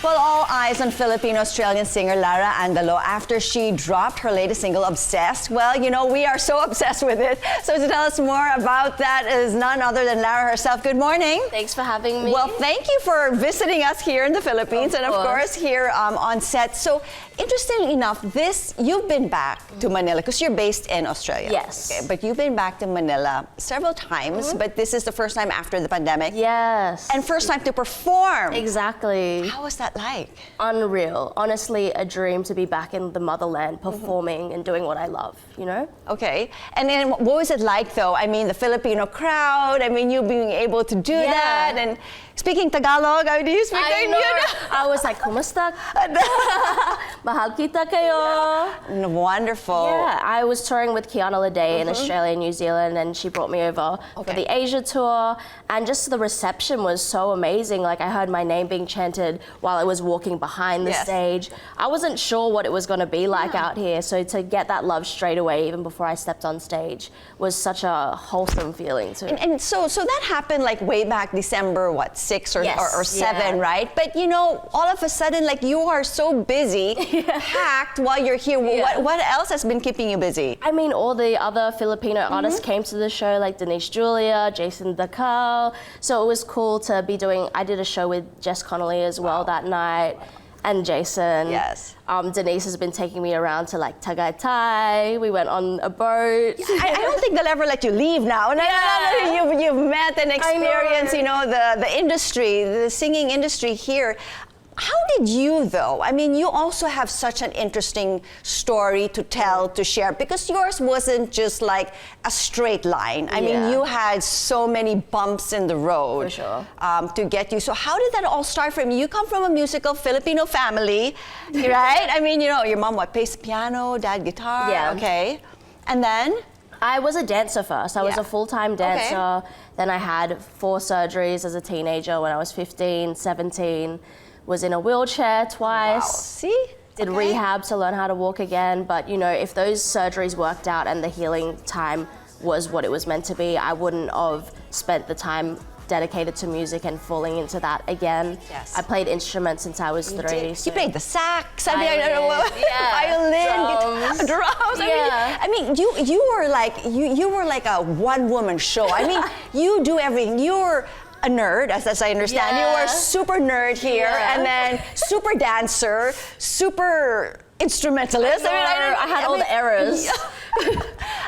Well, all eyes on Filipino-Australian singer Lara Andallo after she dropped her latest single, Obsessed. Well, you know, we are so obsessed with it. So to tell us more about that is none other than Lara herself. Good morning. Thanks for having me. Well, thank you for visiting us here in the Philippines and of course here on set. So interestingly enough, you've been back to Manila because you're based in Australia. Yes. Okay, but you've been back to Manila several times, but this is the first time after the pandemic. Yes. And first time to perform. Exactly. How was that like? Unreal. Honestly, a dream to be back in the motherland performing and doing what I love, you know? Okay. And then what was it like though? I mean, the Filipino crowd, I mean, you being able to do that and speaking Tagalog, do you speak Tagalog? I was like, kumusta? Mahal kita kayo. Wonderful. Yeah, I was touring with Kiana Lede in Australia and New Zealand, and she brought me over for the Asia tour, and just the reception was so amazing. Like, I heard my name being chanted while I was walking behind the stage. I wasn't sure what it was going to be like out here, so to get that love straight away, even before I stepped on stage, was such a wholesome feeling too. And so that happened like way back December, what, 6 or 7, right? But you know, all of a sudden, like, you are so busy, packed while you're here. What else has been keeping you busy? I mean, all the other Filipino artists came to the show, like Denise Julia, Jason Dacal. So it was cool to be doing, I did a show with Jess Connolly as well that night. And Jason. Yes. Denise has been taking me around to like Tagaytay. We went on a boat. I don't think they'll ever let you leave now. You've met and experienced, you know, the industry, the singing industry here. How did you, though? I mean, you also have such an interesting story to tell, to share, because yours wasn't just like a straight line. I mean, you had so many bumps in the road to get you. So how did that all start from you? You come from a musical Filipino family, right? I mean, you know, your mom, plays piano, dad, guitar? Yeah. Okay. And then? I was a dancer first. I was a full-time dancer. Then I had 4 surgeries as a teenager when I was 15, 17. Was in a wheelchair twice. Wow. See? Did rehab to learn how to walk again. But you know, if those surgeries worked out and the healing time was what it was meant to be, I wouldn't have spent the time dedicated to music and falling into that again. Yes. I played instruments since I was 3. So you played the sax, violin, violin, drums. I mean, you were like a one-woman show. I mean, you do everything. You're a nerd, as I understand. You were a super nerd here, and then super dancer, super instrumentalist. I had all the errors.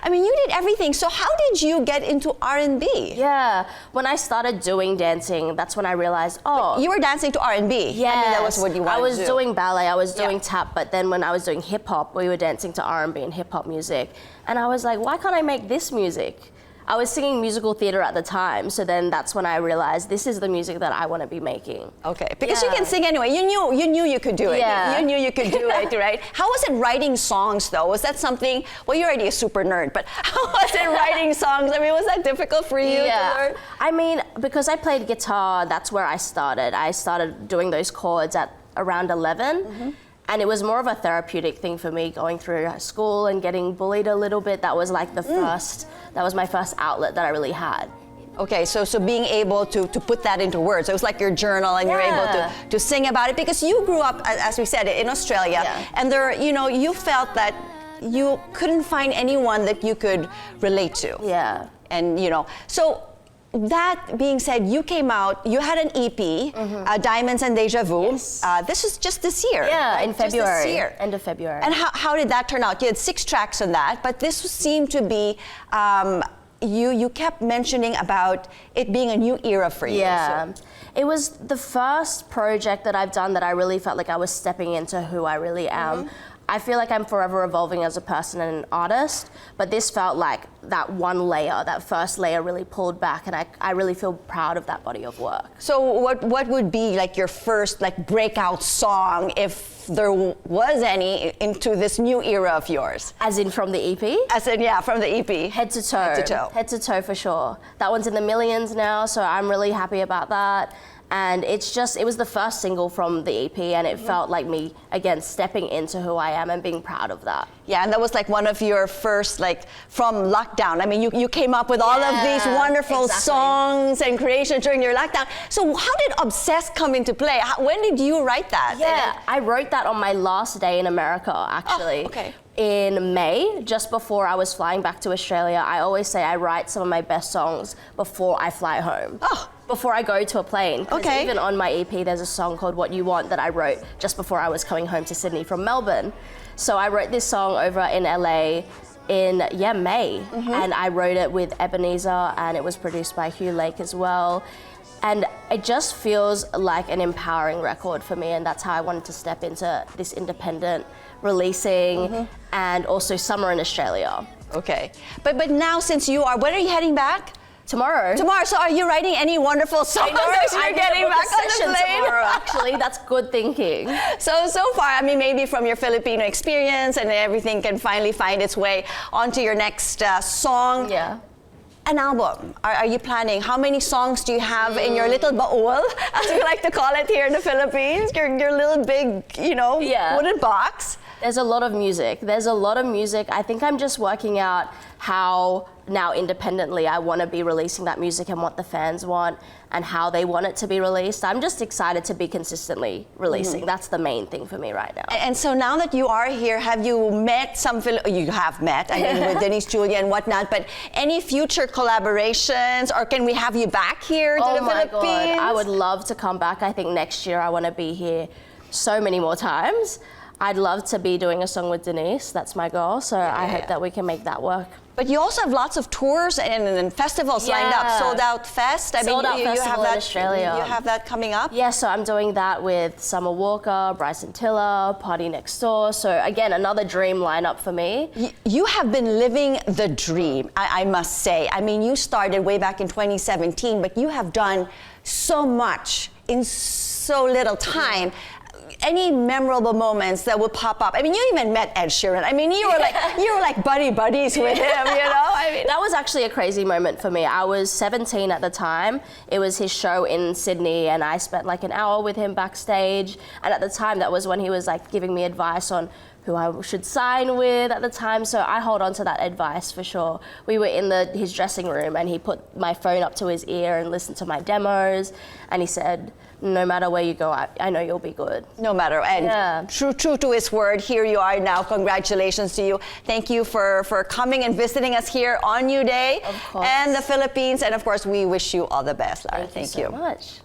I mean, you did everything. So how did you get into R&B? Yeah, when I started doing dancing, that's when I realized, you were dancing to R&B. Yeah, I mean, that was what you wanted to do. I was doing ballet, I was doing tap, but then when I was doing hip hop, we were dancing to R&B and hip hop music. And I was like, why can't I make this music? I was singing musical theater at the time, so then that's when I realized this is the music that I want to be making. Okay, because you can sing anyway. You knew you could do it. You knew you could do it, right? How was it writing songs, though? Was that something? Well, you're already a super nerd, but how was it writing songs? I mean, was that difficult for you to learn? I mean, because I played guitar, that's where I started. I started doing those chords at around 11. And it was more of a therapeutic thing for me going through school and getting bullied a little bit. That was like the that was my first outlet that I really had. Okay, so being able to put that into words. It was like your journal and you're able to sing about it because you grew up, as we said, in Australia. And there, you know, you felt that you couldn't find anyone that you could relate to. Yeah. And, you know, so that being said, you came out, you had an EP, Diamonds and Deja Vu. Yes. This was just this year. Yeah, right? in February. Just this year. End of February. And how did that turn out? You had 6 tracks on that, but this seemed to be, you kept mentioning about it being a new era for you. Yeah. So. It was the first project that I've done that I really felt like I was stepping into who I really am. I feel like I'm forever evolving as a person and an artist, but this felt like that one layer, that first layer really pulled back, and I really feel proud of that body of work. So what would be like your first like breakout song, if there was any, into this new era of yours? As in from the EP? As in, yeah, from the EP. Head to toe. Head to toe. Head to toe for sure. That one's in the millions now, so I'm really happy about that. And it was the first single from the EP, and it felt like me, again, stepping into who I am and being proud of that. Yeah, and that was like one of your first, like, from lockdown. I mean, you came up with all of these wonderful songs and creations during your lockdown. So how did Obsessed come into play? When did you write that? Yeah, I wrote that on my last day in America, actually. Oh, okay. In May, just before I was flying back to Australia. I always say I write some of my best songs before I fly home. Oh. Before I go to a plane. Okay. Even on my EP, there's a song called What You Want that I wrote just before I was coming home to Sydney from Melbourne. So I wrote this song over in LA in May, and I wrote it with Ebenezer, and it was produced by Hugh Lake as well. And it just feels like an empowering record for me, and that's how I wanted to step into this independent releasing and also summer in Australia. Okay. But now, since when are you heading back? Tomorrow. Tomorrow. So are you writing any wonderful songs as you're getting back on the plane? Tomorrow, actually. That's good thinking. So far, I mean, maybe from your Filipino experience and everything can finally find its way onto your next song. Yeah. An album. Are you planning? How many songs do you have in your little baul, as we like to call it here in the Philippines? Your little big, wooden box. There's a lot of music. I think I'm just working out how now independently I want to be releasing that music and what the fans want and how they want it to be released. I'm just excited to be consistently releasing. That's the main thing for me right now. And so now that you are here, have you met you have met, I mean, with Denise, Julia and whatnot, but any future collaborations, or can we have you back here to the Philippines? God, I would love to come back. I think next year I want to be here so many more times. I'd love to be doing a song with Denise. That's my goal. So I hope that we can make that work. But you also have lots of tours and festivals lined up. Sold Out Fest. Sold Out Festival you have that, in Australia. You have that coming up? Yeah, so I'm doing that with Summer Walker, Bryson Tiller, Party Next Door. So again, another dream lineup for me. You have been living the dream, I must say. I mean, you started way back in 2017, but you have done so much in so little time. Any memorable moments that would pop up? I mean, you even met Ed Sheeran. I mean, you were like buddies with him, I mean, that was actually a crazy moment for me. I was 17 at the time. It was his show in Sydney, and I spent like an hour with him backstage. And at the time, that was when he was like giving me advice on who I should sign with at the time. So I hold on to that advice for sure. We were in his dressing room, and he put my phone up to his ear and listened to my demos, and he said, no matter where you go, I know you'll be good. No matter, and true to his word, here you are now. Congratulations to you. Thank you for coming and visiting us here on New Day Of course. and the Philippines. And of course, we wish you all the best, Lara. Thank you so much.